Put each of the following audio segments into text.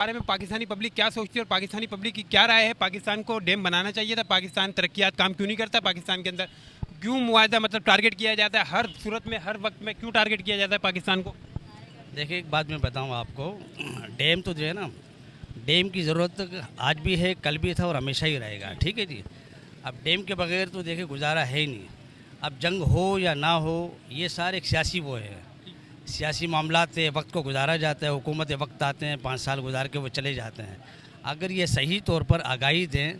बारे में पाकिस्तानी पब्लिक क्या सोचती है और पाकिस्तानी पब्लिक की क्या राय है? पाकिस्तान को डैम बनाना चाहिए था? पाकिस्तान तरक्यात काम क्यों नहीं करता? पाकिस्तान के अंदर क्यों मुआहदा मतलब टारगेट किया जाता है हर सूरत में, हर वक्त में क्यों टारगेट किया जाता है पाकिस्तान को? देखिए, एक बात मैं बताऊं आपको, डैम तो जो है ना, डैम की ज़रूरत आज भी है, कल भी था और हमेशा ही रहेगा। ठीक है जी। अब डैम के बगैर तो देखिए गुजारा है ही नहीं। अब जंग हो या ना हो, ये सारे एक सियासी वो है, सियासी मामलात है, वक्त को गुजारा जाता है, हुकूमत वक्त आते हैं, 5 साल गुजार के वो चले जाते हैं। अगर ये सही तौर पर आगाही दें,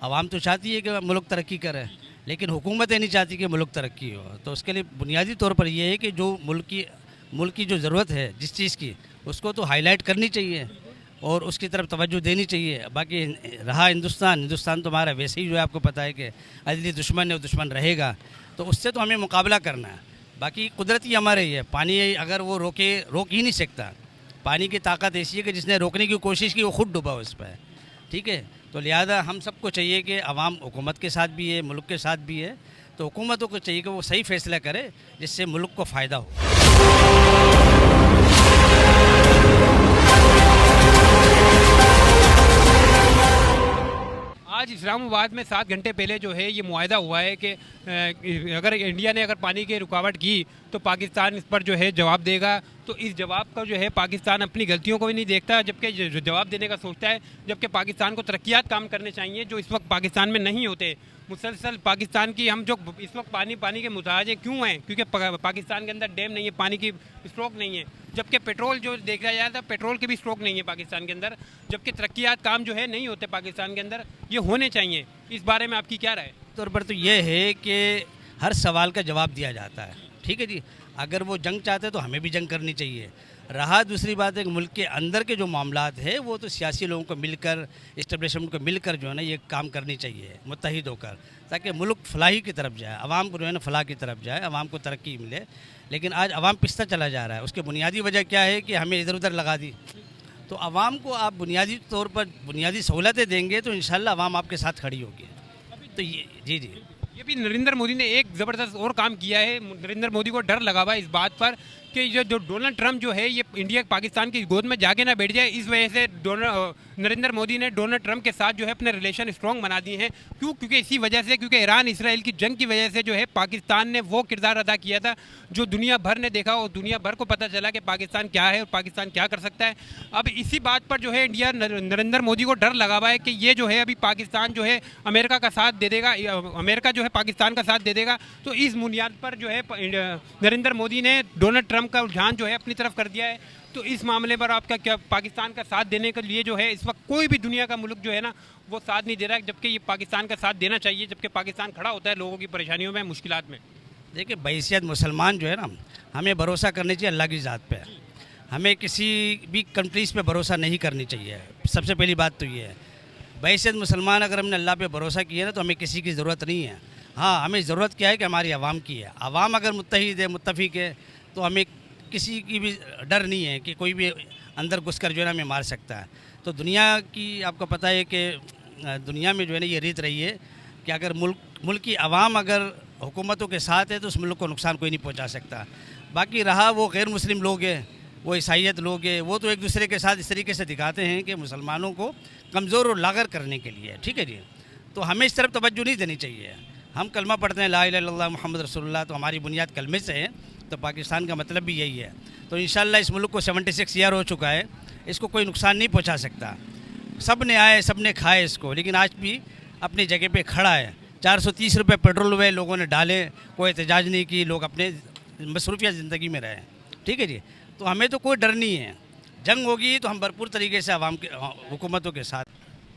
आवाम तो चाहती है कि मुल्क तरक्की करे, लेकिन हुकूमतें नहीं चाहती कि मुल्क तरक्की हो। तो उसके लिए बुनियादी तौर पर यह है कि जो मुल्क की जो ज़रूरत है जिस चीज़ की, उसको तो हाईलाइट करनी चाहिए और उसकी तरफ तवज्जो देनी चाहिए। बाकी रहा हिंदुस्तान तो हमारा वैसे ही जो है, आपको पता है कि अजली दुश्मन है, वो दुश्मन रहेगा, तो उससे तो हमें मुकाबला करना है। बाकी कुदरती हमारे ही है, पानी अगर वो रोक ही नहीं सकता। पानी की ताकत ऐसी है कि जिसने रोकने की कोशिश की वो खुद डूबा उस पर। ठीक है, तो लिहाजा हम सबको चाहिए कि अवाम हुकूमत के साथ भी है, मुल्क के साथ भी है, तो हुकूमतों को चाहिए कि वो सही फैसला करे जिससे मुल्क को फ़ायदा हो। आज इस्लामाबाद में 7 घंटे पहले जो है ये मुआहदा हुआ है कि अगर इंडिया ने अगर पानी की रुकावट की तो पाकिस्तान इस पर जो है जवाब देगा। तो इस जवाब का जो है पाकिस्तान अपनी गलतियों को भी नहीं देखता, जबकि जो जवाब देने का सोचता है, जबकि पाकिस्तान को तरक्यात काम करने चाहिए जो इस वक्त पाकिस्तान में नहीं होते। मुसलसल पाकिस्तान की हम जो इस वक्त पानी के मुताजे क्यों हैं? क्योंकि पाकिस्तान के अंदर डैम नहीं है, पानी की स्टॉक नहीं है, जबकि पेट्रोल जो देखा जाए तो पेट्रोल की भी स्टॉक नहीं है पाकिस्तान के अंदर, जबकि तरक्यात काम जो है नहीं होते पाकिस्तान के अंदर, ये होने चाहिए। इस बारे में आपकी क्या राय है? तौर पर तो ये है कि हर सवाल का जवाब दिया जाता है। ठीक है जी, अगर वो जंग चाहते तो हमें भी जंग करनी चाहिए। रहा दूसरी बात है कि मुल्क के अंदर के जो मामलात है वो तो सियासी लोगों को मिलकर, इस्टेब्लिशमेंट को मिलकर जो है ना ये काम करनी चाहिए मुत्तहिद होकर, ताकि मुल्क फलाही की तरफ जाए, आवाम को जो है ना फलाह की तरफ जाए, आवाम को तरक्की मिले। लेकिन आज आवाम पिसता चला जा रहा है। उसकी बुनियादी वजह क्या है कि हमें इधर उधर लगा दी। तो आवाम को आप बुनियादी तौर पर बुनियादी सहूलतें देंगे तो इंशाल्लाह आवाम आपके साथ खड़ी होगी। तो ये जी ये भी नरेंद्र मोदी ने एक ज़बरदस्त और काम किया है। नरेंद्र मोदी को डर लगा हुआ है इस बात पर कि जो डोनाल्ड ट्रंप जो है ये इंडिया पाकिस्तान की गोद में जाके ना बैठ जाए। इस वजह से नरेंद्र मोदी ने डोनाल्ड ट्रंप के साथ जो है अपने रिलेशन स्ट्रॉन्ग बना दिए हैं। क्यों? क्योंकि इसी वजह से, क्योंकि ईरान इसराइल की जंग की वजह से जो है पाकिस्तान ने वो किरदार अदा किया था जो दुनिया भर ने देखा और दुनिया भर को पता चला कि पाकिस्तान क्या है और पाकिस्तान क्या कर सकता है। अब इसी बात पर जो है इंडिया नरेंद्र मोदी को डर लगा हुआ है कि ये जो है अभी पाकिस्तान जो है अमेरिका का साथ दे देगा, अमेरिका जो है पाकिस्तान का साथ दे देगा। तो इस बुनियाद पर जो है नरेंद्र मोदी ने डोनाल्ड ट्रंप का रुझान जो है अपनी तरफ कर दिया है। तो इस मामले पर आपका क्या, पाकिस्तान का साथ देने के लिए जो है इस वक्त कोई भी दुनिया का मुल्क जो है ना वो साथ नहीं दे रहा है, जबकि ये पाकिस्तान का साथ देना चाहिए, जबकि पाकिस्तान खड़ा होता है लोगों की परेशानियों में, मुश्किलात में। देखिए, बहैसियत मुसलमान जो है ना, हमें भरोसा करनी चाहिए अल्लाह की ज़ात पे। हमें किसी भी कंट्रीज़ पे भरोसा नहीं करनी चाहिए। सबसे पहली बात तो ये है, बहैसियत मुसलमान अगर हमने अल्लाह पे भरोसा किया ना तो हमें किसी की ज़रूरत नहीं है। हाँ, हमें ज़रूरत क्या है कि हमारी आवाम की है। आवाम अगर मुत्तहिद है, मुत्तफ़िक है, तो हमें किसी की भी डर नहीं है कि कोई भी अंदर घुस कर जो है ना हमें मार सकता है। तो दुनिया की आपको पता है कि दुनिया में जो है ना ये रीत रही है कि अगर मुल्क की आवाम अगर हुकूमतों के साथ है तो उस मुल्क को नुकसान कोई नहीं पहुंचा सकता। बाकी रहा वो गैर मुस्लिम लोग हैं, वो ईसाइयत लोग हैं, वो तो एक दूसरे के साथ इस तरीके से दिखाते हैं कि मुसलमानों को कमज़ोर और लागर करने के लिए। ठीक है जी, तो हमें इस तरफ तवज्जो नहीं देनी चाहिए। हम कलमा पढ़ते हैं ला इलाहा इल्लल्लाह मुहम्मद रसूलुल्लाह, तो हमारी बुनियाद कलमे से है, तो पाकिस्तान का मतलब भी यही है। तो इंशाल्लाह इस मुल्क को 76 ईयर हो चुका है, इसको कोई नुकसान नहीं पहुंचा सकता। सब ने आए, सब ने खाए इसको, लेकिन आज भी अपनी जगह पे खड़ा है। 430 रुपये पेट्रोल हुए, लोगों ने डाले, कोई एहतजाज नहीं की, लोग अपने मसरूफिया ज़िंदगी में रहे। ठीक है जी, तो हमें तो कोई डर नहीं है। जंग होगी तो हम भरपूर तरीके से आवाम के हुकूमतों के साथ।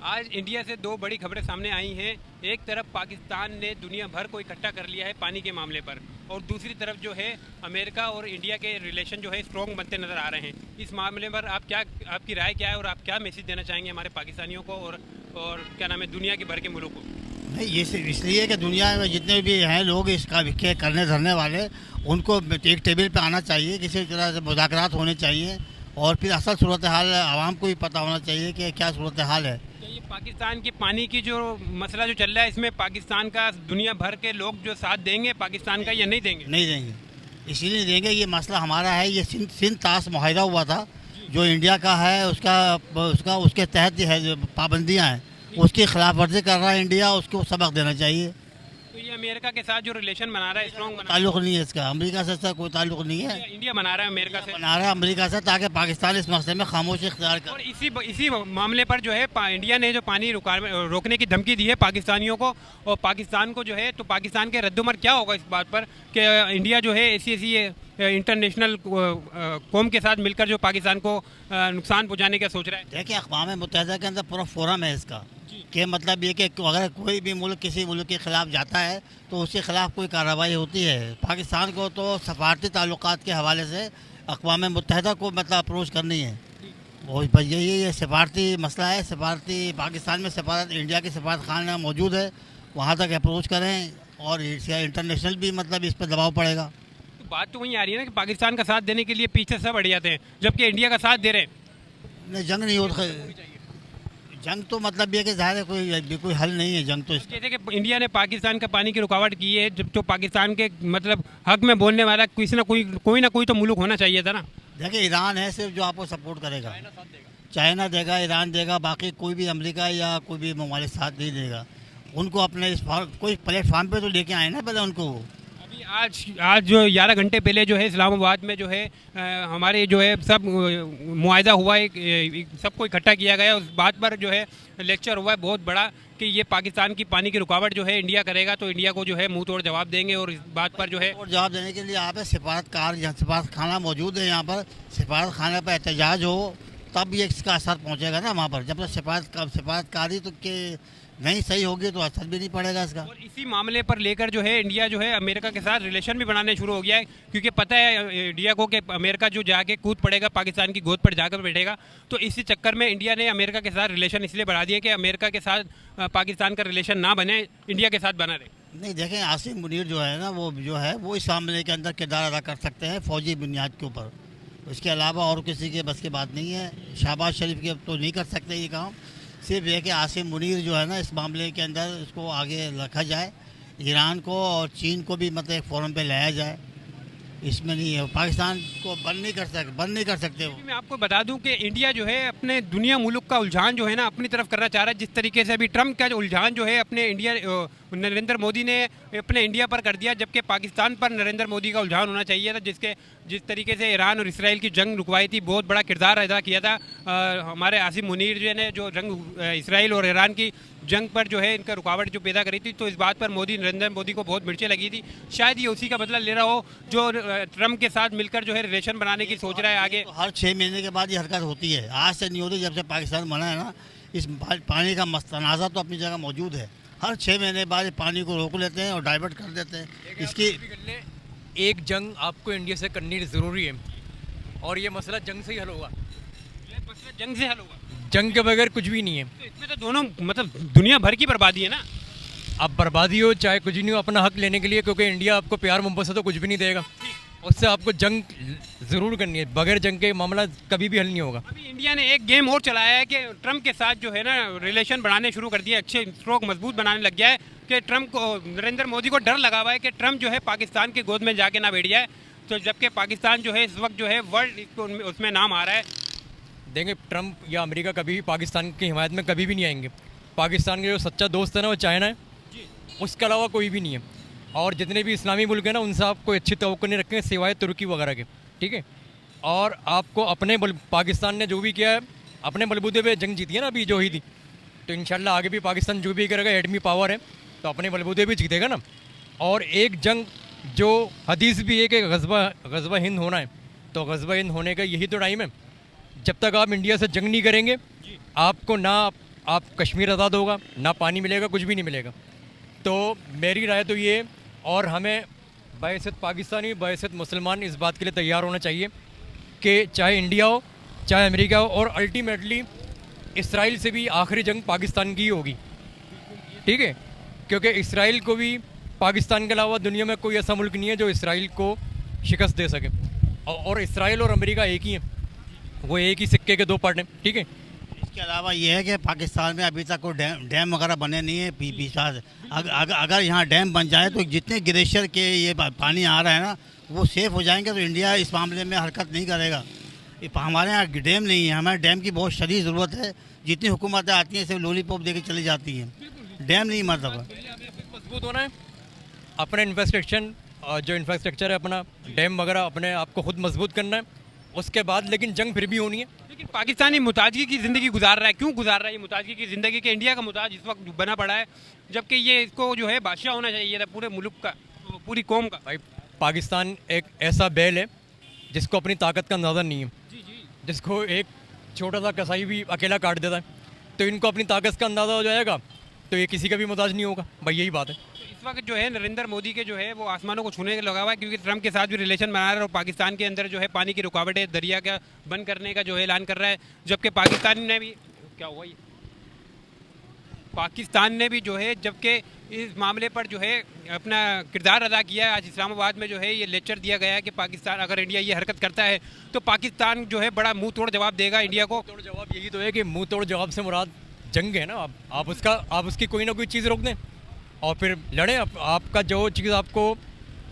आज इंडिया से दो बड़ी खबरें सामने आई हैं। एक तरफ पाकिस्तान ने दुनिया भर को इकट्ठा कर लिया है पानी के मामले पर, और दूसरी तरफ जो है अमेरिका और इंडिया के रिलेशन जो है स्ट्रॉन्ग बनते नज़र आ रहे हैं। इस मामले पर आपकी राय क्या है और आप क्या मैसेज देना चाहेंगे हमारे पाकिस्तानियों को और क्या नाम है दुनिया के भर के मुल्कों को? नहीं, ये सिर्फ इसलिए कि दुनिया में जितने भी हैं लोग इसका करने धरने वाले, उनको एक टेबल पे आना चाहिए, किसी तरह से मुज़ाकरात होने चाहिए और फिर असल सूरत हाल आवाम को भी पता होना चाहिए कि क्या सूरत हाल है। ये पाकिस्तान की पानी की जो मसला जो चल रहा है, इसमें पाकिस्तान का दुनिया भर के लोग जो साथ देंगे पाकिस्तान का या नहीं देंगे? नहीं देंगे, इसीलिए नहीं देंगे। ये मसला हमारा है, ये सिंध ताश मुआहदा हुआ था जो इंडिया का है उसका उसका उसके तहत है जो पाबंदियां हैं उसकी खिलाफ वर्जी कर रहा है इंडिया, उसको सबक देना चाहिए। तो ये अमेरिका के साथ जो रिलेशन बना रहा है, स्ट्रॉन्ग बना ताल्लुक नहीं है इसका, अमेरिका से इसका कोई ताल्लुक नहीं है। इंडिया बना रहा है अमेरिका से, बना रहा है अमेरिका से ताकि पाकिस्तान इस मसले में खामोशी इख्तियार और करे। इसी मामले पर जो है इंडिया ने जो पानी रोकने की धमकी दी है पाकिस्तानियों को और पाकिस्तान को जो है, तो पाकिस्तान के रद्दमर क्या होगा इस बात पर कि इंडिया जो है ऐसी इंटरनेशनल कौम के साथ मिलकर जो पाकिस्तान को नुकसान पहुंचाने का सोच रहा है। देखिए अक़वाम मुत्तहिदा के अंदर पूरा फोरम है इसका, कि मतलब ये कि अगर कोई भी मुल्क किसी मुल्क के ख़िलाफ़ जाता है तो उसके ख़िलाफ़ कोई कार्रवाई होती है। पाकिस्तान को तो सफारती ताल्लुकात के हवाले से अक़वाम मुत्तहिदा को मतलब अप्रोच करनी है। और बस ये सफारती मसला है, सफारती पाकिस्तान में सफारत इंडिया की सफारत खाना मौजूद है, वहाँ तक अप्रोच करें और इंटरनेशनल भी मतलब इस पर दबाव पड़ेगा। तो बात तो वहीं आ रही है ना कि पाकिस्तान का साथ देने के लिए पीछे सब अड़ जाते हैं जबकि इंडिया का साथ दे रहे हैं। नहीं, जंग नहीं होता, जंग तो मतलब ये कि ज़ाहिर है कोई हल नहीं है जंग तो इसका। जैसे कि इंडिया ने पाकिस्तान का पानी की रुकावट की है, जब तो पाकिस्तान के मतलब हक में बोलने वाला कोई ना कोई तो मुल्क होना चाहिए था ना। देखिए ईरान है सिर्फ जो आपको सपोर्ट करेगा, चाइना देगा, ईरान देगा, बाकी कोई भी अमेरिका या कोई भी ममालिक साथ नहीं देगा। उनको अपने इस कोई प्लेटफार्म पे तो लेके आए ना पहले उनको। अभी आज जो 11 घंटे पहले जो है इस्लामाबाद में जो है हमारे जो है सब मुआहदा हुआ है, सबको इकट्ठा किया गया, उस बात पर जो है लेक्चर हुआ है बहुत बड़ा कि ये पाकिस्तान की पानी की रुकावट जो है इंडिया करेगा तो इंडिया को जो है मुंह तोड़ जवाब देंगे। और इस बात पर जो है और जवाब देने के लिए यहाँ पे सिफारतकार, यहाँ सिफारत खाना मौजूद है, यहाँ पर सिफारत खाने पर एहतजाज हो तब ये इसका असर पहुँचेगा ना वहाँ पर। जब तक सिफारतकारी तो के नहीं सही होगी तो असर भी नहीं पड़ेगा इसका। और इसी मामले पर लेकर जो है इंडिया जो है अमेरिका के साथ रिलेशन भी बनाने शुरू हो गया है, क्योंकि पता है इंडिया को कि अमेरिका जो जाके कूद पड़ेगा पाकिस्तान की गोद पर जाकर बैठेगा। तो इसी चक्कर में इंडिया ने अमेरिका के साथ रिलेशन इसलिए बढ़ा दिया कि अमेरिका के साथ पाकिस्तान का रिलेशन ना बने, इंडिया के साथ बना रहे। नहीं देखें, आसिम मुनीर जो है ना वो इस मामले के अंदर किरदार अदा कर सकते हैं फौजी बुनियाद के ऊपर। इसके अलावा और किसी के बस की बात नहीं है। शहबाज शरीफ के तो नहीं कर सकते ये काम। सिर्फ ये कि आसिम मुनीर जो है ना इस मामले के अंदर इसको आगे रखा जाए, ईरान को और चीन को भी मतलब एक फोरम पे लाया जाए, इसमें नहीं है। पाकिस्तान को बंद नहीं कर सकते वो। मैं आपको बता दूं कि इंडिया जो है अपने दुनिया मुल्क का उलझान जो है ना अपनी तरफ करना चाह रहा है। जिस तरीके से अभी ट्रम्प का जो उलझान जो है अपने इंडिया नरेंद्र मोदी ने अपने इंडिया पर कर दिया, जबकि पाकिस्तान पर नरेंद्र मोदी का उलझान होना चाहिए था। जिस तरीके से ईरान और इसराइल की जंग रुकवाई थी, बहुत बड़ा किरदार अदा किया था हमारे आसिम मुनीर जो ने, जो जंग इसराइल और ईरान की जंग पर जो है इनका रुकावट जो पैदा करी थी। तो इस बात पर नरेंद्र मोदी को बहुत मिर्चें लगी थी। शायद ये उसी का बदला ले रहा हो जो ट्रम्प के साथ मिलकर जो है रिलेशन बनाने की सोच रहा है आगे। तो हर 6 महीने के बाद ये हरकत होती है, आज से नहीं होती। जब से पाकिस्तान बना है ना, इस पानी का तनाज़ा तो अपनी जगह मौजूद है। हर 6 महीने बाद पानी को रोक लेते हैं और डाइवर्ट कर देते हैं। इसकी एक जंग आपको इंडिया से करनी ज़रूरी है और ये मसला जंग से ही हल होगा। ये मसला जंग से हल होगा, जंग के बगैर कुछ भी नहीं है। तो इसमें तो दोनों मतलब दुनिया भर की बर्बादी है ना। अब बर्बादी हो चाहे कुछ नहीं हो, अपना हक लेने के लिए, क्योंकि इंडिया आपको प्यार मोहब्बत से तो कुछ भी नहीं देगा, उससे आपको जंग ज़रूर करनी है। बगैर जंग के मामला कभी भी हल नहीं होगा। अभी इंडिया ने एक गेम और चलाया है कि ट्रम्प के साथ जो है ना रिलेशन बढ़ाने शुरू कर दिया, अच्छे स्ट्रोक मजबूत बनाने लग गया है कि ट्रम्प को, नरेंद्र मोदी को डर लगा हुआ है कि ट्रम्प जो है पाकिस्तान की गोद में जाके ना बैठ जाए। तो जबकि पाकिस्तान जो है इस वक्त जो है वर्ल्ड उसमें नाम आ रहा है। देंगे ट्रम्प या अमेरिका कभी भी पाकिस्तान की हिमायत में कभी भी नहीं आएंगे। पाकिस्तान के जो सच्चा दोस्त है ना वो चाइना है, उसके अलावा कोई भी नहीं है। और जितने भी इस्लामी मुल्क हैं ना उनसे आप कोई अच्छी तवक्को नहीं रखें सिवाय तुर्की वगैरह के, ठीक है। और आपको अपने पाकिस्तान ने जो भी किया है अपने बलबूते पे जंग जीती है ना अभी जो हुई थी, तो इंशाल्लाह आगे भी पाकिस्तान जो भी करेगा, एटमी पावर है तो अपने बलबूते भी जीतेगा ना। और एक जंग जो हदीस भी है कि गज़वा हिंद होना है, तो गज़वा हिंद होने का यही तो टाइम है। जब तक आप इंडिया से जंग नहीं करेंगे आपको ना आप कश्मीर आज़ाद होगा, ना पानी मिलेगा, कुछ भी नहीं मिलेगा। तो मेरी राय तो ये, और हमें बहैसियत पाकिस्तानी, बहैसियत मुसलमान इस बात के लिए तैयार होना चाहिए कि चाहे इंडिया हो चाहे अमेरिका हो, और अल्टीमेटली इसराइल से भी आखिरी जंग पाकिस्तान की ही होगी, ठीक है। क्योंकि इसराइल को भी पाकिस्तान के अलावा दुनिया में कोई ऐसा मुल्क नहीं है जो इसराइल को शिकस्त दे सके। और इसराइल और अमेरिका एक ही है, वो एक ही सिक्के के दो पार्ट हैं, ठीक है। इसके अलावा ये है कि पाकिस्तान में अभी तक कोई डैम वगैरह बने नहीं है। अगर यहाँ डैम बन जाए तो जितने ग्लेशियर के ये पानी आ रहा है ना वो सेफ हो जाएंगे, तो इंडिया इस मामले में हरकत नहीं करेगा। हमारे यहाँ डैम नहीं है, हमारे डैम की बहुत शदीद ज़रूरत है। जितनी हुकूमतें आती हैं सिर्फ लॉलीपॉप दे के चली जाती हैं, डैम नहीं मतलब। मजबूत होना है, अपने जो इंफ्रास्ट्रक्चर है अपना डैम वगैरह अपने आप को खुद मजबूत करना है, उसके बाद लेकिन जंग फिर भी होनी है। लेकिन पाकिस्तानी मुताजगी की ज़िंदगी गुजार रहा है, क्यों गुजार रहा है ये मुताजगी की ज़िंदगी के? इंडिया का मुताज इस वक्त बना पड़ा है, जबकि ये इसको जो है बादशाह होना चाहिए था पूरे मुल्क का, पूरी कौम का। भाई पाकिस्तान एक ऐसा बैल है जिसको अपनी ताकत का अंदाज़ा नहीं है, जिसको एक छोटा सा कसाई भी अकेला काट देता है, तो इनको अपनी ताकत का अंदाज़ा हो जाएगा तो ये किसी का भी मुताज नहीं होगा। भाई यही बात है। इस वक्त जो है नरेंद्र मोदी के जो है वो आसमानों को छूने लगा हुआ है, क्योंकि ट्रम्प के साथ भी रिलेशन बना रहा है और पाकिस्तान के अंदर जो है पानी की रुकावटें दरिया का बंद करने का जो है ऐलान कर रहा है, जबकि पाकिस्तान ने भी क्या हुआ ये पाकिस्तान ने भी जो है जबकि इस मामले पर जो है अपना किरदार अदा किया है। आज इस्लामाबाद में जो है ये लेक्चर दिया गया है कि पाकिस्तान अगर इंडिया ये हरकत करता है तो पाकिस्तान जो है बड़ा मुंह तोड़ जवाब देगा इंडिया को। तोड़ जवाब यही तो है कि मुंह तोड़ जवाब से मुराद जंग है ना। आप उसकी कोई ना कोई चीज़ रोक दें और फिर लड़ें। आपका जो चीज़ आपको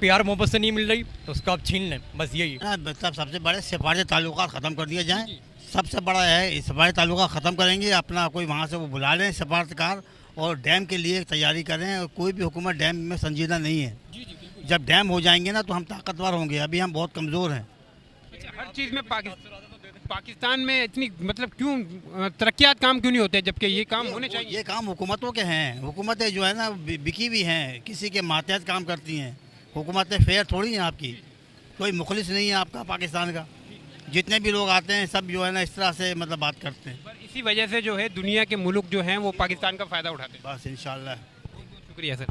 प्यार मोहब्बत से नहीं मिल रही तो उसको आप छीन लें, बस यही। मतलब सबसे बड़े सिफारती ताल्लुकात ख़त्म कर दिए जाएँ, सबसे बड़ा है सिफारती ताल्लुकात ख़त्म करेंगे। अपना कोई वहाँ से वो बुला लें सिफारतकार और डैम के लिए तैयारी करें। और कोई भी हुकूमत डैम में संजीदा नहीं है। जब डैम हो जाएंगे ना तो हम ताकतवर होंगे, अभी हम बहुत कमज़ोर हैं। हर चीज़ में पाकिस्तान में इतनी मतलब क्यों तरक्यात काम क्यों नहीं होते, जबकि ये काम होने चाहिए? ये काम हुकूमतों के हैं। हुकूमतें जो है ना बिकी भी हैं, किसी के मातहत काम करती हैं। हुकूमतें फेयर थोड़ी हैं आपकी, कोई मुखलिस नहीं है आपका पाकिस्तान का। जितने भी लोग आते हैं सब जो है ना इस तरह से मतलब बात करते हैं। पर इसी वजह से जो है दुनिया के मुल्क जो हैं वो पाकिस्तान का फ़ायदा उठाते हैं। बस इंशाल्लाह। शुक्रिया सर।